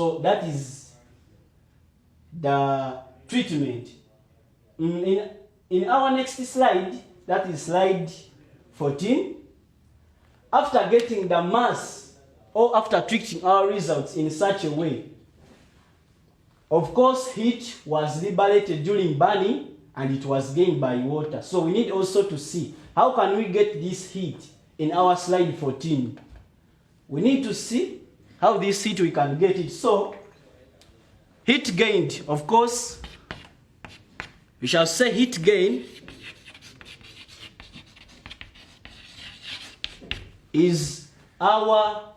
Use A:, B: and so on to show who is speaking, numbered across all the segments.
A: So that is the treatment. In our next slide, that is slide 14, after getting the mass or after treating our results in such a way, of course heat was liberated during burning and it was gained by water. So we need also to see how can we get this heat in our slide 14. We need to see how this heat we can get it. So heat gained, of course, we shall say heat gain is our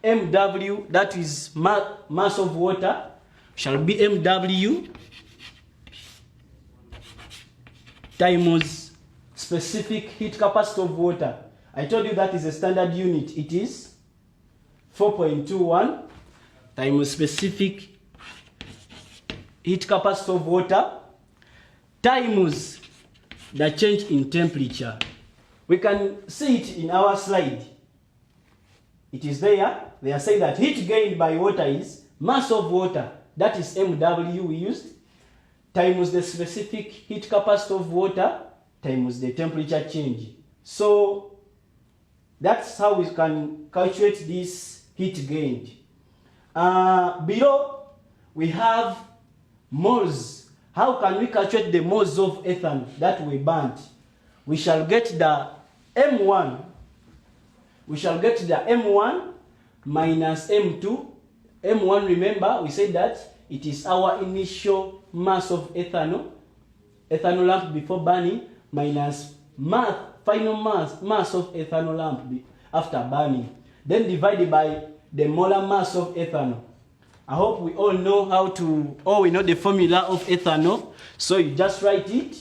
A: MW, that is mass of water, shall be MW times specific heat capacity of water. I told you that is a standard unit. It is 4.21 times specific heat capacity of water times the change in temperature. We can see it in our slide. It is there. They are saying that heat gained by water is mass of water, that is MW we used, times the specific heat capacity of water times the temperature change. So that's how we can calculate this heat gained. Below we have moles. How can we calculate the moles of ethanol that we burnt? We shall get the M1. We shall get the M1 minus M2. M1, remember, we said that it is our initial mass of ethanol lamp before burning, minus final mass of ethanol lamp after burning. Then divided by the molar mass of ethanol. I hope we all know we know the formula of ethanol. So you just write it,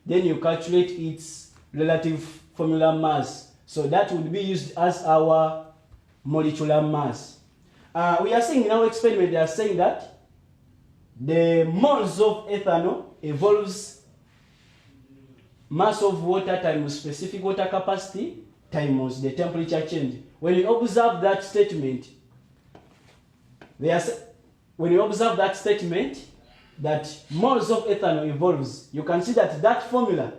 A: then you calculate its relative formula mass. So that would be used as our molecular mass. We are saying in our experiment, they are saying that the moles of ethanol involves mass of water times specific water capacity times the temperature change. When you observe that statement, that moles of ethanol involves, you can see that that formula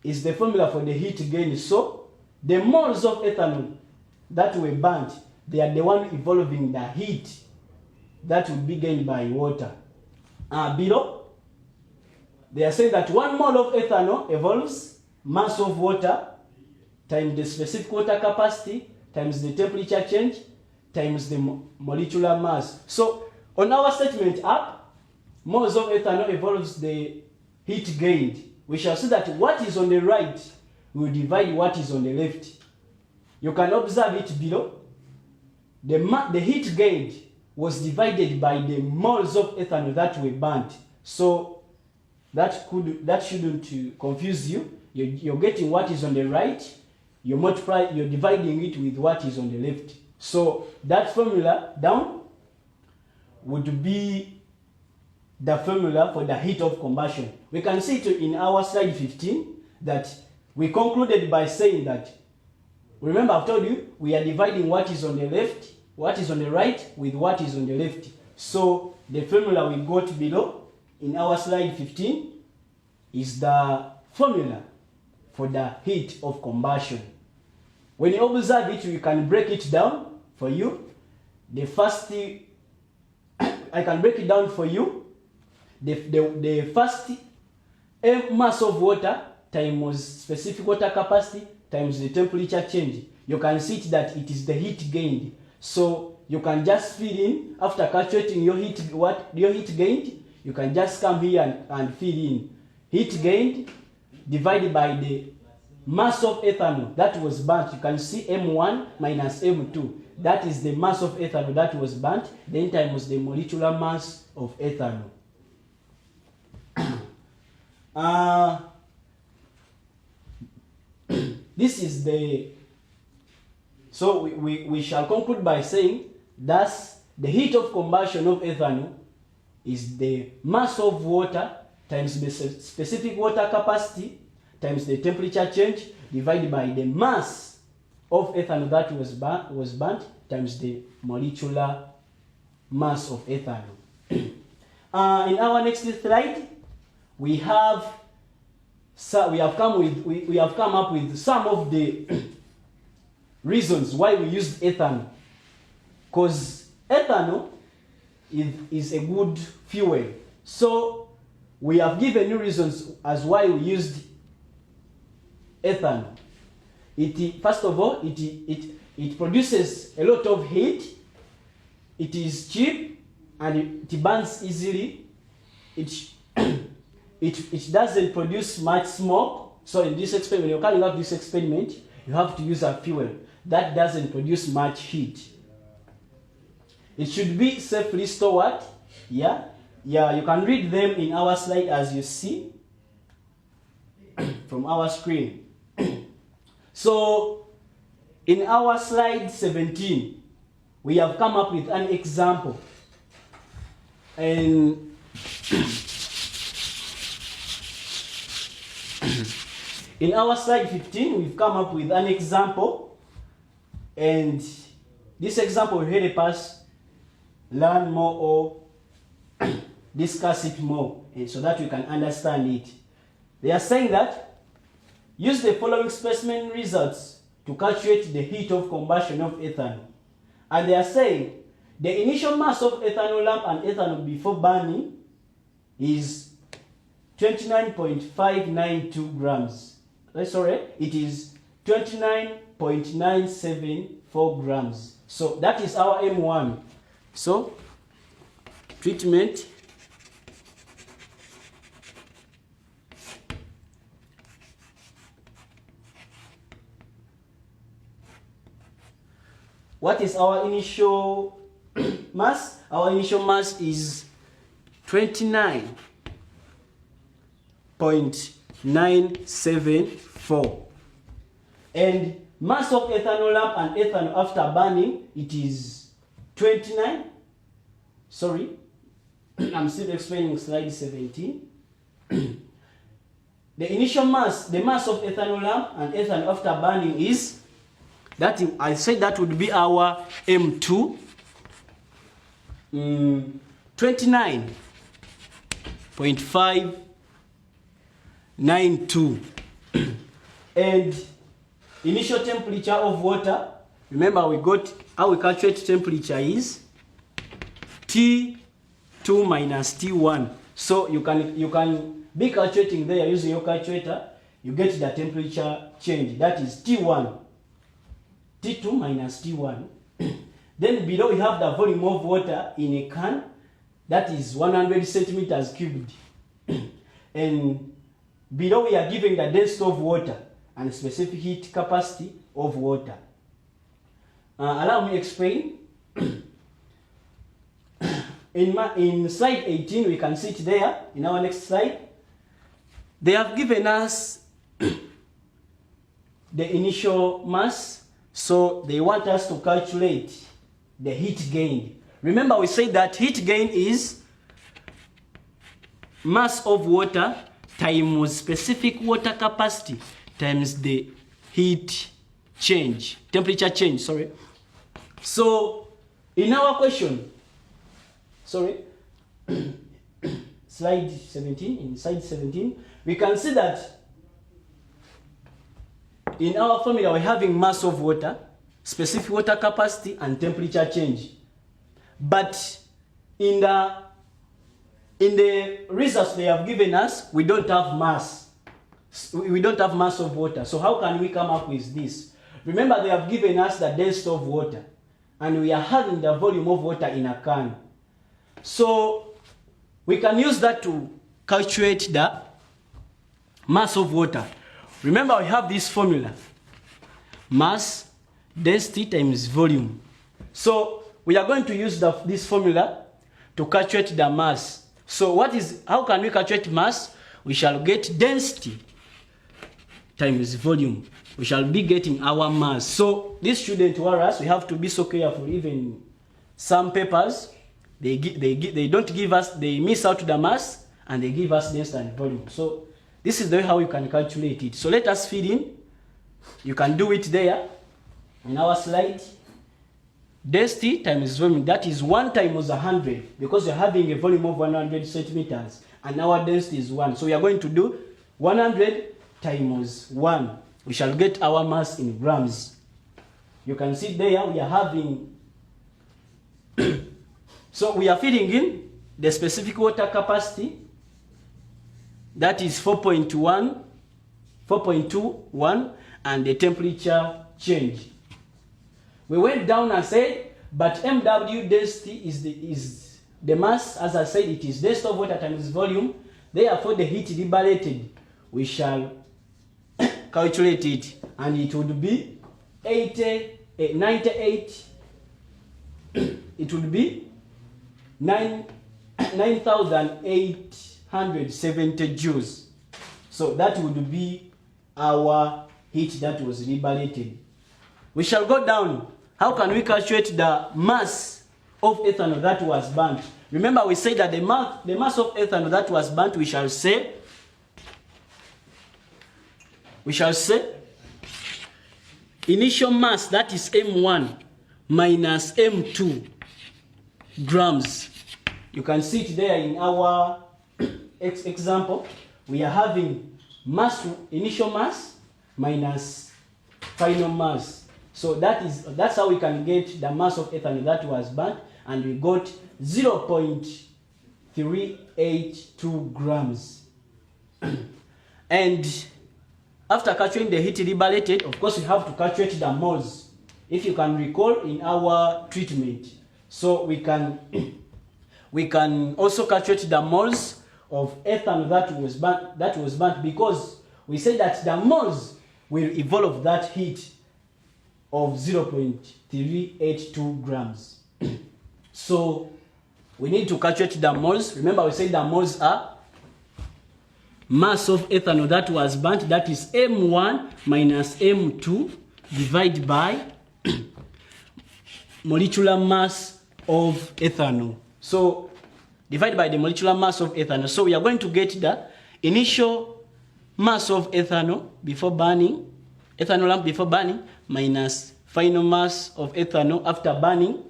A: is the formula for the heat gain. So the moles of ethanol that were burnt, they are the one involving the heat that will be gained by water. Below, they are saying that 1 mole of ethanol involves mass of water times the specific water capacity times the temperature change times the molecular mass. So on our statement up, moles of ethanol involves the heat gained. We shall see that what is on the right will divide what is on the left. You can observe it below. The heat gained was divided by the moles of ethanol that were burnt. So that shouldn't confuse you. You're getting what is on the right, you're dividing it with what is on the left. So that formula down would be the formula for the heat of combustion. We can see it in our slide 15 that we concluded by saying that, remember I've told you, we are dividing what is on the left, what is on the right with what is on the left. So the formula we got below in our slide 15 is the formula for the heat of combustion. When you observe it, you can break it down for you. The first, I can break it down for you. The first mass of water times specific water capacity times the temperature change. You can see it that it is the heat gained. So you can just fill in after calculating your heat gained. You can just come here and fill in heat gained divided by the mass of ethanol that was burnt. You can see M1 minus M2. That is the mass of ethanol that was burnt. Then times the molecular mass of ethanol. This is the, so we shall conclude by saying thus the heat of combustion of ethanol is the mass of water times the specific water capacity times the temperature change divided by the mass of ethanol that was burnt times the molecular mass of ethanol. In our next slide, we have come up with some of the reasons why we used ethanol. Because ethanol is a good fuel. So we have given you reasons as why we used ethanol. First of all, it produces a lot of heat. It is cheap and it burns easily. It doesn't produce much smoke. So in this experiment, when you're carrying out this experiment, you have to use a fuel that doesn't produce much heat. It should be safely stored. Yeah, you can read them in our slide as you see from our screen. So in our slide 17, we have come up with an example. And in our slide 15, we've come up with an example. And this example will help us learn more or discuss it more so that we can understand it. They are saying that use the following specimen results to calculate the heat of combustion of ethanol. And they are saying the initial mass of ethanol lamp and ethanol before burning is 29.592 grams. Sorry, it is 29.974 grams. So that is our M1. So treatment what is our initial mass? Our initial mass is 29.974. And mass of ethanol lamp and ethanol after burning, it is 29. Sorry, I'm still explaining slide 17. The initial mass, the mass of ethanol lamp and ethanol after burning is, that I said that would be our M2. 29.592. And initial temperature of water, remember we got how we calculate temperature is T2 minus T1. So you can be calculating there using your calculator. You get the temperature change. That is T1. T2 minus T1. Then below we have the volume of water in a can. That is 100 centimeters cubed. And below we are given the density of water and specific heat capacity of water. Allow me explain. In slide 18, we can see it there. In our next slide, they have given us the initial mass. So they want us to calculate the heat gain. Remember we said that heat gain is mass of water times specific water capacity times the heat change, temperature change, sorry. So in our question, sorry, slide 17, in slide 17, we can see that in our formula we're having mass of water, specific water capacity, and temperature change. But in the results they have given us, we don't have mass. We don't have mass of water. So how can we come up with this? Remember they have given us the density of water, and we are having the volume of water in a can. So we can use that to calculate the mass of water. Remember we have this formula, mass density times volume. So we are going to use this formula to calculate the mass. So how can we calculate mass? We shall get density times volume. We shall be getting our mass. So this shouldn't worry us. We have to be so careful. Even some papers, they don't give us, they miss out the mass and they give us density and volume. So this is the way how you can calculate it. So let us feed in. You can do it there in our slide. density times volume, that is 1 times 100, because you're having a volume of 100 centimeters and our density is 1. So we are going to do 100 times 1. We shall get our mass in grams. You can see there we are having so we are feeding in the specific water capacity, that is 4.21, and the temperature change. We went down and said, but MW density is the mass. As I said, it is density of water times volume. Therefore, the heat liberated, we shall calculate it, and it would be 98. It would be 9,870 joules. So that would be our heat that was liberated. We shall go down. How can we calculate the mass of ethanol that was burnt? Remember, we said that the mass of ethanol that was burnt, we shall say initial mass, that is M1 minus M2 grams. You can see it there in our example. We are having initial mass minus final mass. So that's how we can get the mass of ethanol that was burnt, and we got 0.382 grams. And after calculating the heat liberated, of course, we have to calculate the moles. If you can recall in our treatment, so we can also calculate the moles of ethanol that was burnt, because we say that the moles will evolve that heat of 0.382 grams. So we need to calculate the moles. Remember, we said the moles are mass of ethanol that was burnt, that is M1 minus M2 divided by molecular mass of ethanol. So divided by the molecular mass of ethanol. So we are going to get the initial mass of ethanol before burning, ethanol lamp before burning, minus final mass of ethanol after burning,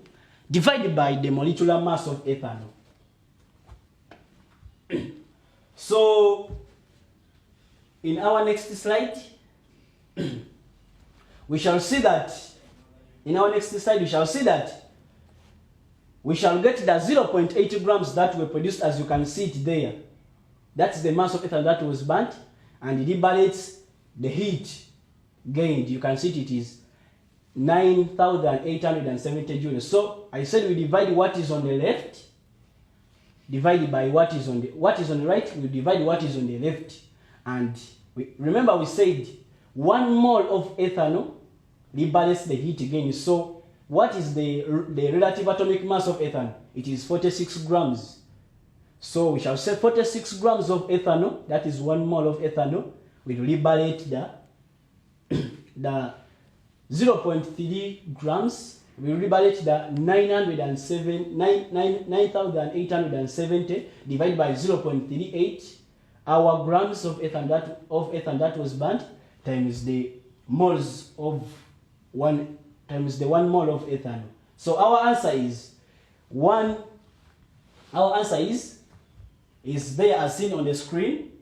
A: divided by the molecular mass of ethanol. So in our next slide, we shall see that we shall get the 0.80 grams that were produced, as you can see it there. That's the mass of ethanol that was burnt, and it liberates the heat gained. You can see it is 9,870 joules. So I said we divide what is on the left divided by what is on the right. We divide what is on the left, and remember we said 1 mole of ethanol liberates the heat gain. So what is the relative atomic mass of ethanol? It is 46 grams. So we shall say 46 grams of ethanol, that is 1 mole of ethanol, will liberate the 0.3 grams, will liberate the 9,870 divided by 0.38, our grams of ethanol that was burnt, times the moles of times the 1 mole of ethanol. So our answer is there as seen on the screen.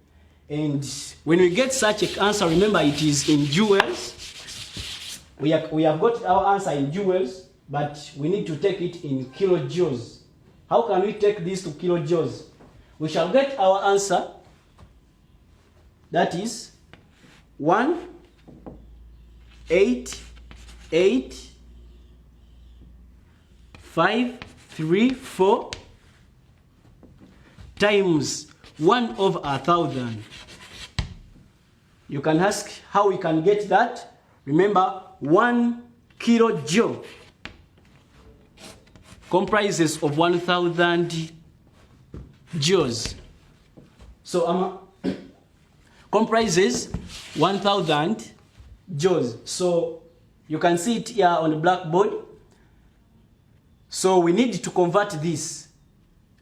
A: And when we get such an answer, remember it is in joules. We have got our answer in joules, but we need to take it in kilojoules. How can we take this to kilojoules? We shall get our answer, that is 188,534 times 1/1000. You can ask how we can get that. Remember, 1 kilojoule comprises of 1,000 joules. So comprises 1,000 joules. So you can see it here on the blackboard. So we need to convert this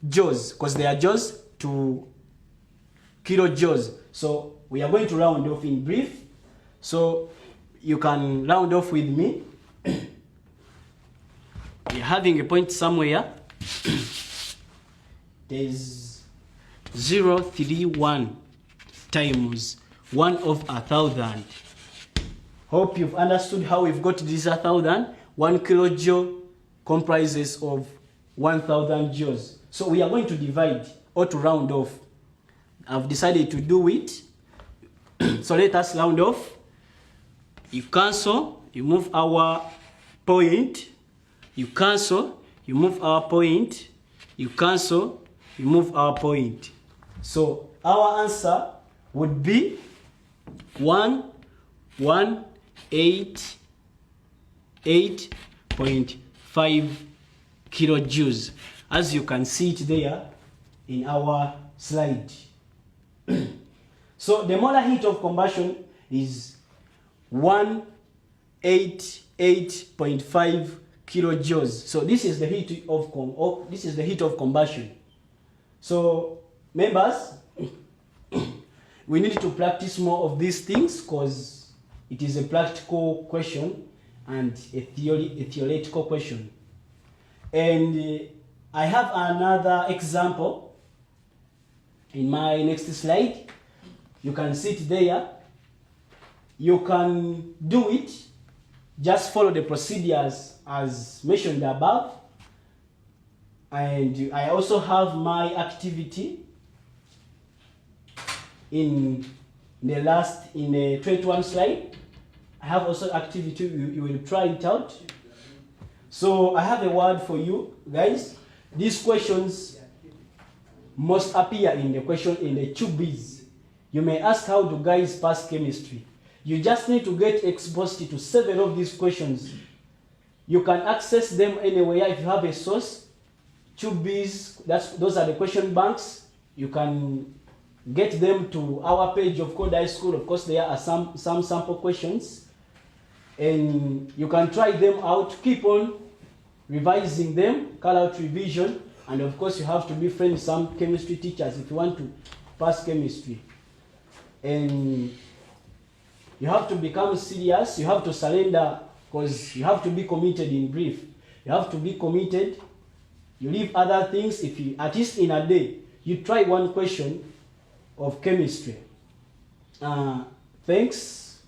A: joules, because they are joules, to kilojoules. So we are going to round off in brief. So you can round off with me. we're having a point somewhere. There's 0.31 times 1 over 1,000. Hope you've understood how we've got this 1,000. 1 kilojoule comprises of 1,000 joules. So we are going to divide or to round off. I've decided to do it. So let us round off. You cancel, you move our point. You cancel, you move our point. You cancel, you move our point. So our answer would be 118.5 kilojoules, as you can see it there in our slide. So the molar heat of combustion is 188.5 kilojoules. So this is the heat of combustion. So members, we need to practice more of these things because it is a practical question and a theoretical question. And I have another example in my next slide. You can see it there. You can do it. Just follow the procedures as mentioned above. And I also have my activity in the 21 slide. I have also activity, you will try it out. So I have a word for you guys. These questions must appear in the question in the 2Bs. You may ask, how do guys pass chemistry? You just need to get exposed to several of these questions. You can access them anywhere if you have a source. 2Bs, those are the question banks. You can get them to our page of Code High School. Of course, there are some sample questions. And you can try them out. Keep on revising them, call out revision. And of course, you have to befriend some chemistry teachers if you want to pass chemistry. And you have to become serious. You have to surrender because you have to be committed in brief. You have to be committed. You leave other things. If you, at least in a day, you try one question of chemistry. Thanks.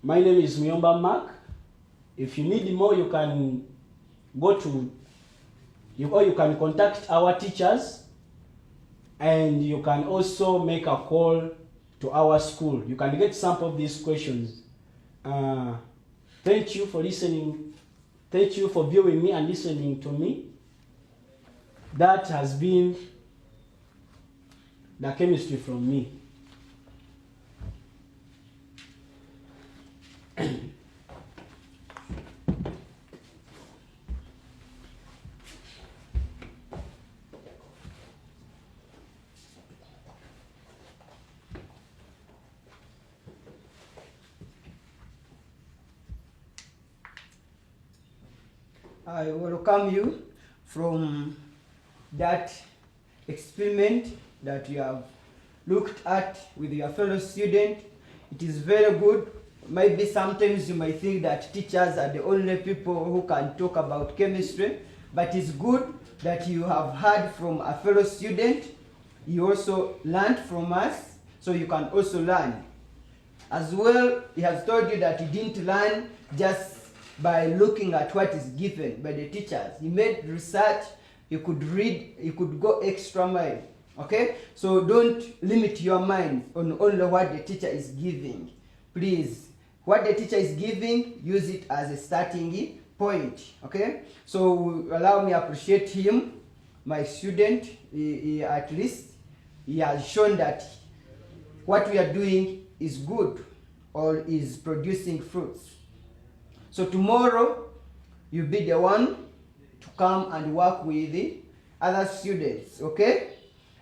A: My name is Muyomba Mark. If you need more, you can go to, or you can contact our teachers. And you can also make a call to our school. You can get some of these questions. Thank you for listening. Thank you for viewing me and listening to me. That has been the chemistry from me.
B: I welcome you from that experiment that you have looked at with your fellow student. It is very good. Maybe sometimes you might think that teachers are the only people who can talk about chemistry, but it's good that you have heard from a fellow student. You also learned from us, so you can also learn. As well, he has told you that he didn't learn just by looking at what is given by the teachers. He made research, he could read, he could go extra mile. Okay? So don't limit your mind on only what the teacher is giving. Please, what the teacher is giving, use it as a starting point. Okay? So allow me to appreciate him, my student. He at least he has shown that what we are doing is good or is producing fruits. So tomorrow, you'll be the one to come and work with the other students, okay?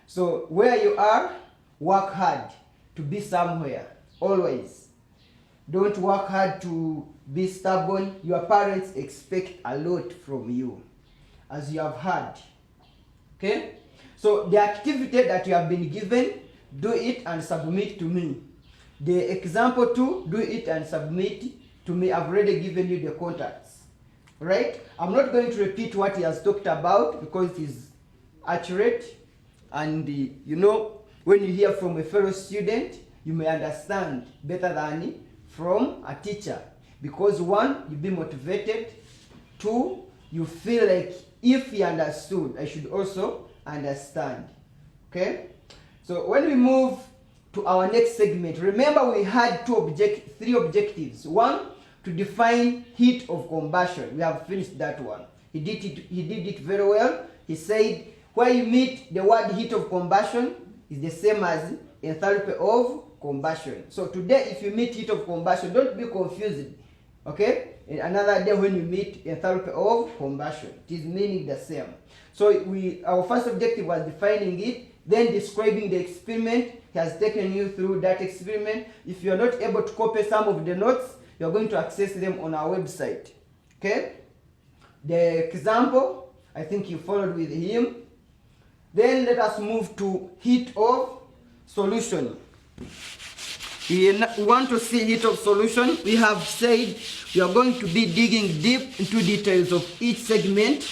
B: So where you are, work hard to be somewhere, always. Don't work hard to be stubborn. Your parents expect a lot from you, as you have heard, okay? So the activity that you have been given, do it and submit to me. The example 2, do it and submit to me. I've already given you the contacts. right? I'm not going to repeat what he has talked about because it is accurate, and you know, when you hear from a fellow student, you may understand better than from a teacher, because one, you be motivated, two, you feel like if he understood, I should also understand. Okay, so when we move to our next segment, remember we had three objectives. One, to define heat of combustion. We have finished that one. He did it very well. He said where you meet the word heat of combustion is the same as enthalpy of combustion. So today, if you meet heat of combustion, don't be confused. Okay? And another day when you meet enthalpy of combustion, it is meaning the same. So our first objective was defining it, then describing the experiment. He has taken you through that experiment. If you are not able to copy some of the notes, you are going to access them on our website. Okay? The example, I think you followed with him. Then let us move to heat of solution. We want to see heat of solution. We have said we are going to be digging deep into details of each segment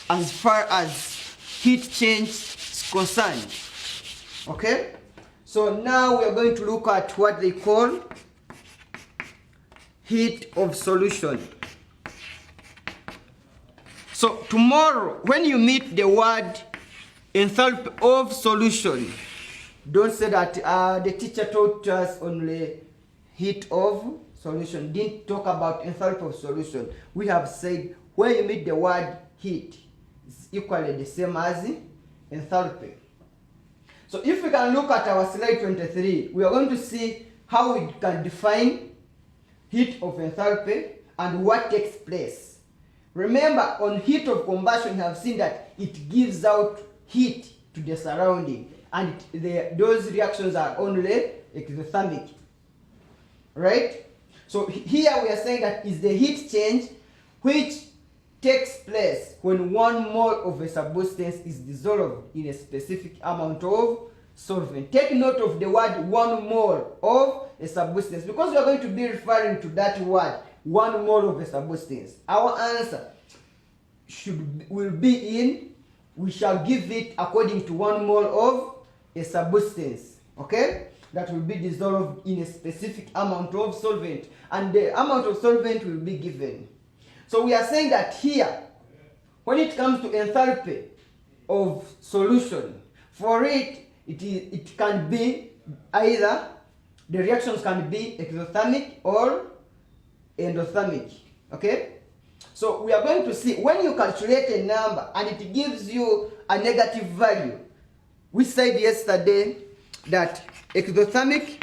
B: as far as heat change is concerned. Okay? So now we are going to look at what they call heat of solution. So tomorrow, when you meet the word enthalpy of solution, don't say that the teacher taught us only heat of solution, didn't talk about enthalpy of solution. We have said where you meet the word heat, it's equally the same as enthalpy. So if we can look at our slide 23, we are going to see how we can define heat of enthalpy and what takes place. Remember, on heat of combustion, we have seen that it gives out heat to the surrounding, and those reactions are only exothermic, right? So here we are saying that is the heat change which takes place when 1 mole of a substance is dissolved in a specific amount of solvent. Take note of the word 1 mole of a substance, because we are going to be referring to that word 1 mole of a substance. Our answer will be in, we shall give it according to 1 mole of a substance, okay, that will be dissolved in a specific amount of solvent, and the amount of solvent will be given. So we are saying that here, when it comes to enthalpy of solution, for it can be either, the reactions can be exothermic or endothermic, okay? So we are going to see when you calculate a number and it gives you a negative value. We said yesterday that exothermic,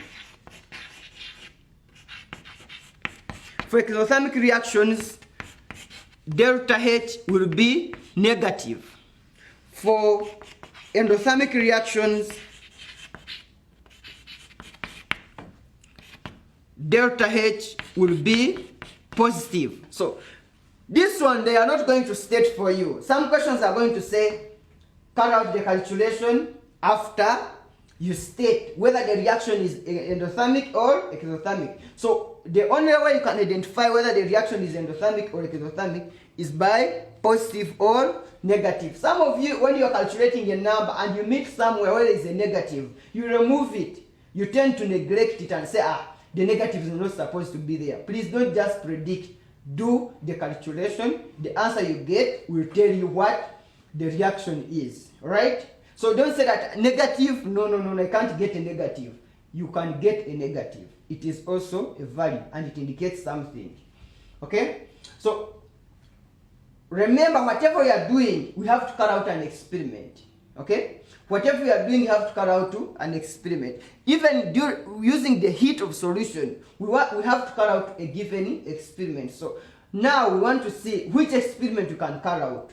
B: for exothermic reactions, delta H will be negative. For endothermic reactions, delta H will be positive. So this one, they are not going to state for you. Some questions are going to say, carry out the calculation after you state whether the reaction is endothermic or exothermic. So the only way you can identify whether the reaction is endothermic or exothermic is by positive or negative. Some of you, when you are calculating a number and you meet somewhere where there is a negative, you remove it. You tend to neglect it and say, the negative is not supposed to be there. Please don't just predict. Do the calculation. The answer you get will tell you what the reaction is, right? So don't say that negative, no, I can't get a negative. You can get a negative. It is also a value and it indicates something, okay? So remember, whatever you are doing, we have to carry out an experiment, okay? Whatever you are doing, you have to carry out an experiment. Even using the heat of solution, we have to carry out a given experiment. So now we want to see which experiment you can carry out.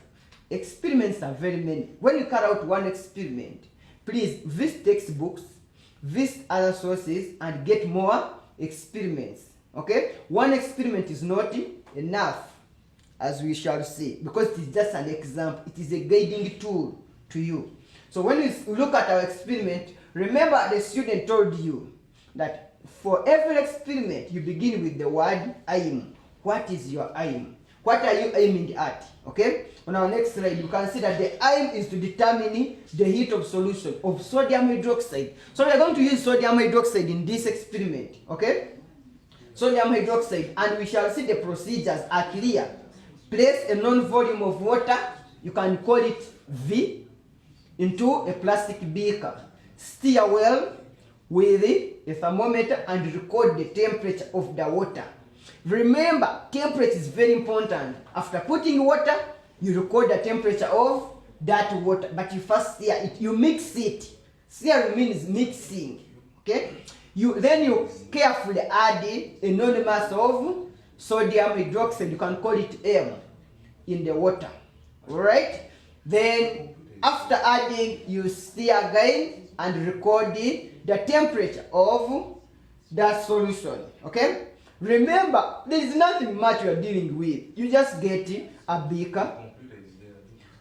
B: Experiments are very many. When you carry out one experiment, please visit textbooks, visit other sources, and get more experiments, okay? One experiment is not enough, as we shall see, because it is just an example. It is a guiding tool to you. So when we look at our experiment, remember the student told you that for every experiment, you begin with the word aim. What is your aim? What are you aiming at? Okay? On our next slide, you can see that the aim is to determine the heat of solution of sodium hydroxide. So we are going to use sodium hydroxide in this experiment. Okay? Sodium hydroxide, and we shall see the procedures are clear. Place a known volume of water, you can call it V, into a plastic beaker. Stir well with a thermometer and record the temperature of the water. Remember, temperature is very important. After putting water, you record the temperature of that water, but you first stir it, you mix it. Stir means mixing. Okay? Then you carefully add a known mass of sodium hydroxide, you can call it M, in the water. Alright? Then after adding, you stir again and record the temperature of that solution. Okay? Remember, there is nothing much you are dealing with. You just get a beaker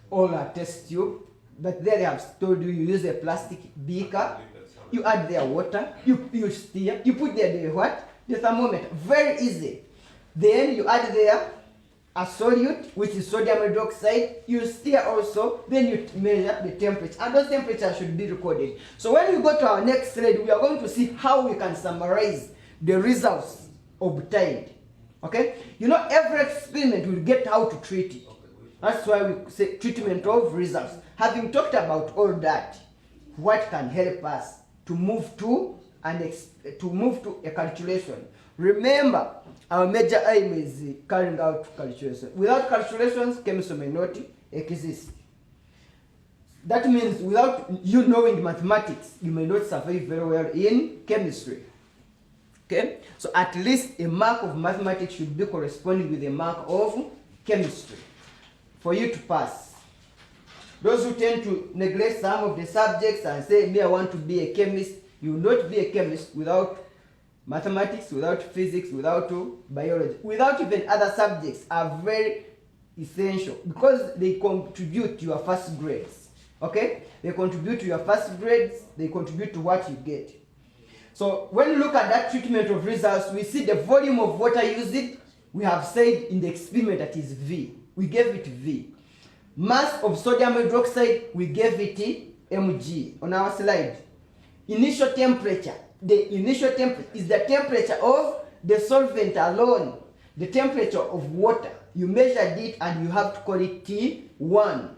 B: or a test tube, but there they have told you use a plastic beaker. You add their water, you stir, you put there the what? The thermometer. Very easy. Then you add there a solute, which is sodium hydroxide. You stir also, then you measure the temperature. And those temperatures should be recorded. So when we go to our next slide, we are going to see how we can summarize the results obtained. Okay? You know, every experiment will get how to treat it. That's why we say treatment of results. Having talked about all that, what can help us to move to a calculation? Remember, our major aim is carrying out calculations. Without calculations, chemistry may not exist. That means without you knowing mathematics, you may not survive very well in chemistry. Okay? So at least a mark of mathematics should be corresponding with a mark of chemistry for you to pass. Those who tend to neglect some of the subjects and say, me, I want to be a chemist, you will not be a chemist without mathematics, without physics, without biology, without even other subjects are very essential because they contribute to your first grades. Okay? They contribute to your first grades, they contribute to what you get. So when you look at that treatment of results, we see the volume of water used. We have said in the experiment that is V. We gave it V. Mass of sodium hydroxide, we gave it mg on our slide. Initial temperature. The initial temperature is the temperature of the solvent alone. The temperature of water. You measured it and you have to call it T1.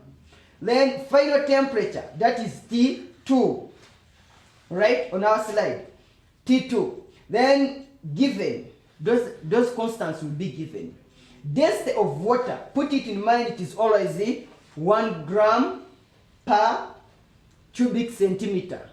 B: Then final temperature, that is T2. Right? On our slide. T2. Then given, those constants will be given. Density of water, put it in mind, it is always 1 gram per cubic centimeter.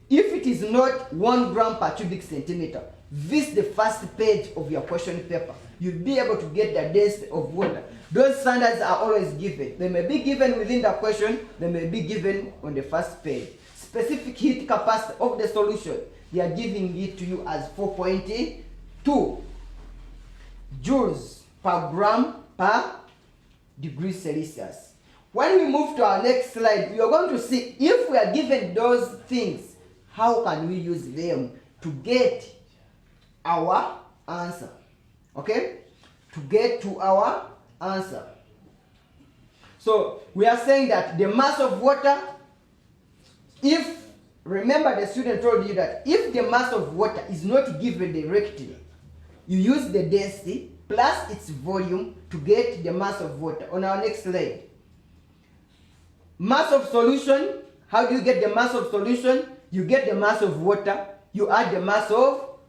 B: If it is not 1 gram per cubic centimeter, visit the first page of your question paper. You'll be able to get the density of water. Those standards are always given. They may be given within the question, they may be given on the first page. Specific heat capacity of the solution, they are giving it to you as 4.2 joules per gram per degree Celsius. When we move to our next slide, we are going to see if we are given those things, how can we use them to get our answer? Okay? To get to our answer. So we are saying that the mass of water, if, remember the student told you that if the mass of water is not given directly, you use the density plus its volume to get the mass of water. On our next slide. Mass of solution, how do you get the mass of solution? You get the mass of water, you add the mass of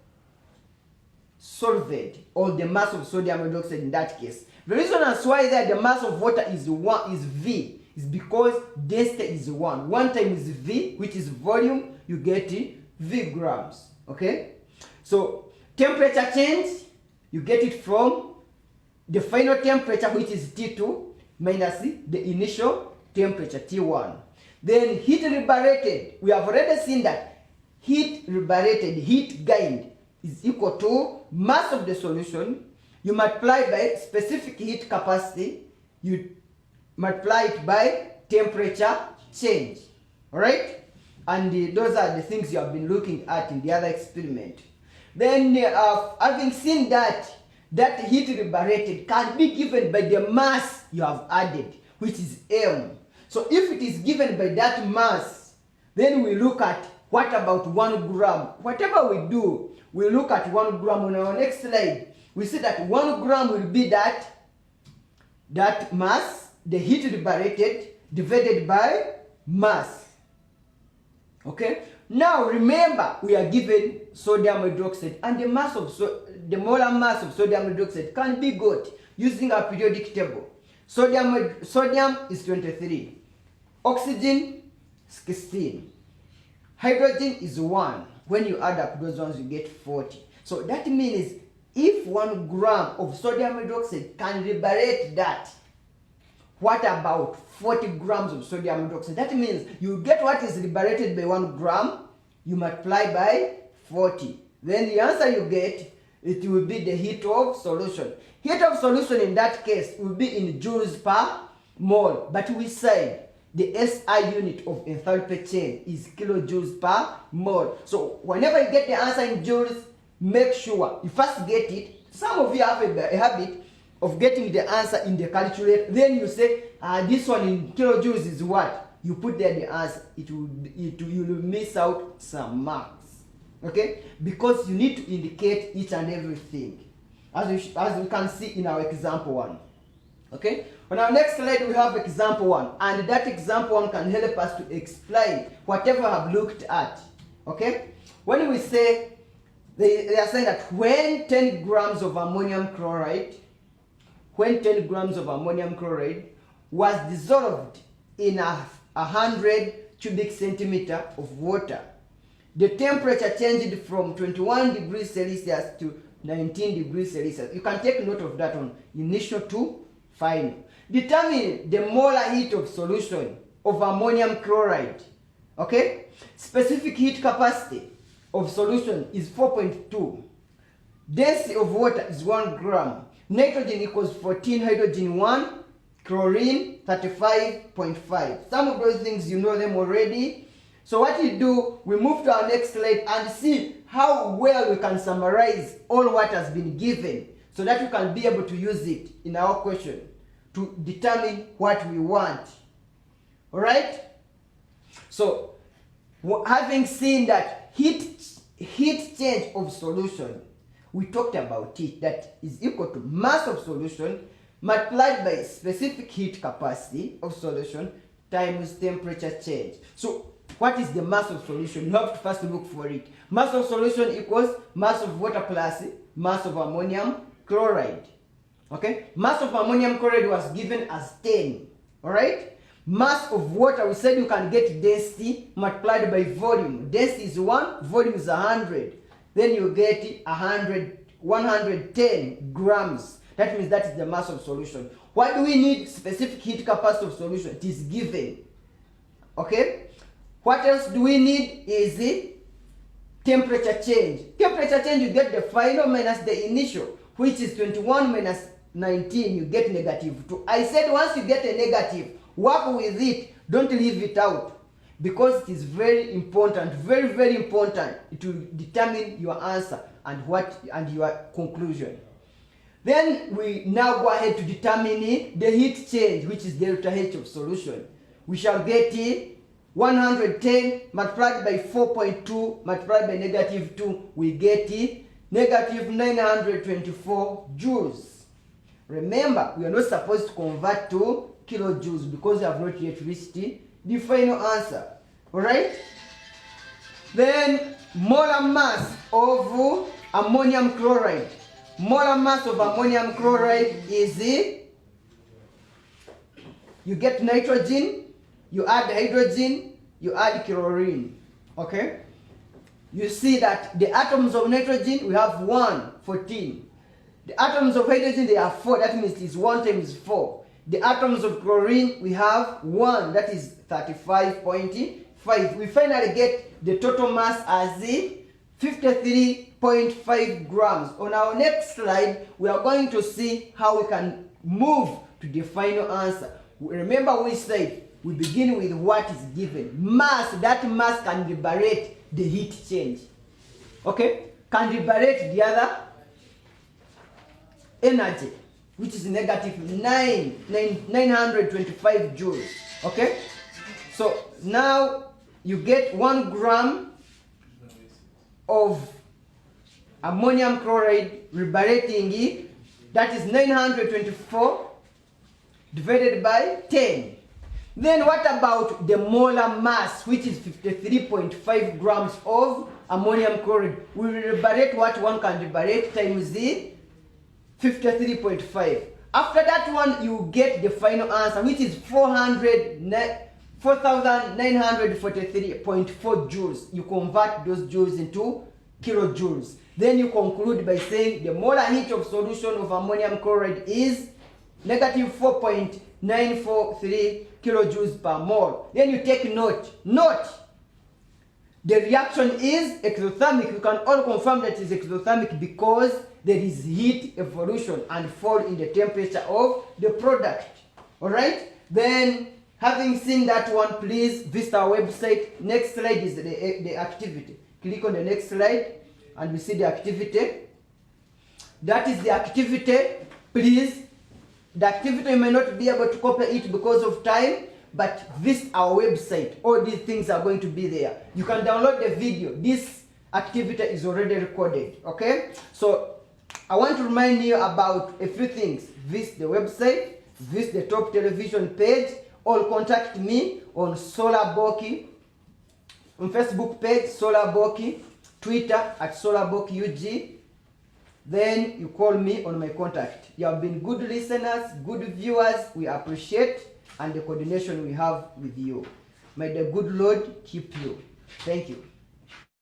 B: solvent, or the mass of sodium hydroxide in that case. The reason as why that the mass of water is V is because density is 1. 1 times V, which is volume, you get V grams. Okay? So temperature change, you get it from the final temperature, which is T2, minus the initial temperature, T1. Then heat liberated, we have already seen that heat liberated, heat gained, is equal to mass of the solution. You multiply by specific heat capacity, you multiply it by temperature change. Alright? And those are the things you have been looking at in the other experiment. Then, having seen that, that heat liberated can be given by the mass you have added, which is M. So if it is given by that mass, then we look at what about 1 gram. Whatever we do, we look at 1 gram. On our next slide, we see that 1 gram will be that mass, the heat liberated, divided by mass. Okay? Now remember, we are given sodium hydroxide, and the the molar mass of sodium hydroxide can be got using a periodic table. Sodium is 23, oxygen 16, hydrogen is 1. When you add up those ones, you get 40. So that means if 1 gram of sodium hydroxide can liberate that, what about 40 grams of sodium hydroxide? That means you get what is liberated by 1 gram, you multiply by 40. Then the answer you get, it will be the heat of solution. Heat of solution in that case will be in joules per mole. But we said the SI unit of enthalpy change is kilojoules per mole. So whenever you get the answer in joules, make sure you first get it. Some of you have a habit of getting the answer in the calculator. Then you say, this one in kilojoules is what? You put there the answer. You will miss out some marks. Okay? Because you need to indicate each and everything, as you can see in our example 1. Okay? On our next slide, we have example 1, and that example 1 can help us to explain whatever we have looked at. Okay? When we say, they are saying that when 10 grams of ammonium chloride was dissolved in 100 cubic centimeter of water, the temperature changed from 21 degrees Celsius to 19 degrees Celsius. You can take note of that one, initial to final. Determine the molar heat of solution of ammonium chloride. Okay? Specific heat capacity of solution is 4.2. Density of water is 1 gram. Nitrogen equals 14, hydrogen 1, chlorine 35.5. Some of those things you know them already. So what you do, we move to our next slide and see how well we can summarize all what has been given, so that we can be able to use it in our question to determine what we want. Alright? So, having seen that heat change of solution, we talked about it, that is equal to mass of solution multiplied by specific heat capacity of solution times temperature change. So what is the mass of solution? You have to first look for it. Mass of solution equals mass of water plus mass of ammonium chloride. Okay? Mass of ammonium chloride was given as 10. Alright? Mass of water, we said you can get density multiplied by volume. Density is 1, volume is 100. Then you get 110 grams. That means that is the mass of solution. What do we need? Specific heat capacity of solution. It is given. Okay? What else do we need is the temperature change. Temperature change, you get the final minus the initial, which is 21 minus 19, you get -2. I said once you get a negative, work with it, don't leave it out, because it is very important, very, very important. It will determine your answer and your conclusion. Then we now go ahead to determine the heat change, which is delta H of solution. We shall get 110 multiplied by 4.2 multiplied by -2, we get -924 joules. Remember, we are not supposed to convert to kilojoules because we have not yet reached the final answer. Alright? Then molar mass of ammonium chloride. Molar mass of ammonium chloride is you get nitrogen, you add hydrogen, you add chlorine. Okay? You see that the atoms of nitrogen, we have 1, 14. The atoms of hydrogen, they are 4. That means it's 1 times 4. The atoms of chlorine, we have 1. That is 35.5. We finally get the total mass as 53.5 grams. On our next slide, we are going to see how we can move to the final answer. Remember, we said we begin with what is given. Mass, that mass can liberate the heat change. Okay? Can liberate the other energy, which is negative 925 joules. Okay? So now you get 1 gram of ammonium chloride liberating it. That is 924 divided by 10. Then what about the molar mass, which is 53.5 grams of ammonium chloride? We will liberate what one can liberate times the 53.5. After that one, you get the final answer, which is 4,943.4 joules. You convert those joules into kilojoules. Then you conclude by saying the molar heat of solution of ammonium chloride is negative 4.943 kilojoules per mole. Then you take note. Note, the reaction is exothermic. You can all confirm that it is exothermic because there is heat evolution and fall in the temperature of the product. Alright? Then, having seen that one, please visit our website. Next slide is the activity. Click on the next slide and we see the activity. That is the activity. Please, the activity you may not be able to copy it because of time, but visit our website. All these things are going to be there. You can download the video. This activity is already recorded. Okay? So I want to remind you about a few things. Visit the website, visit the top television page, or contact me on Solar Boki, on Facebook page Solar Boki, Twitter at Solar Boki UG. Then you call me on my contact. You have been good listeners, good viewers. We appreciate and the coordination we have with you. May the good Lord keep you. Thank you.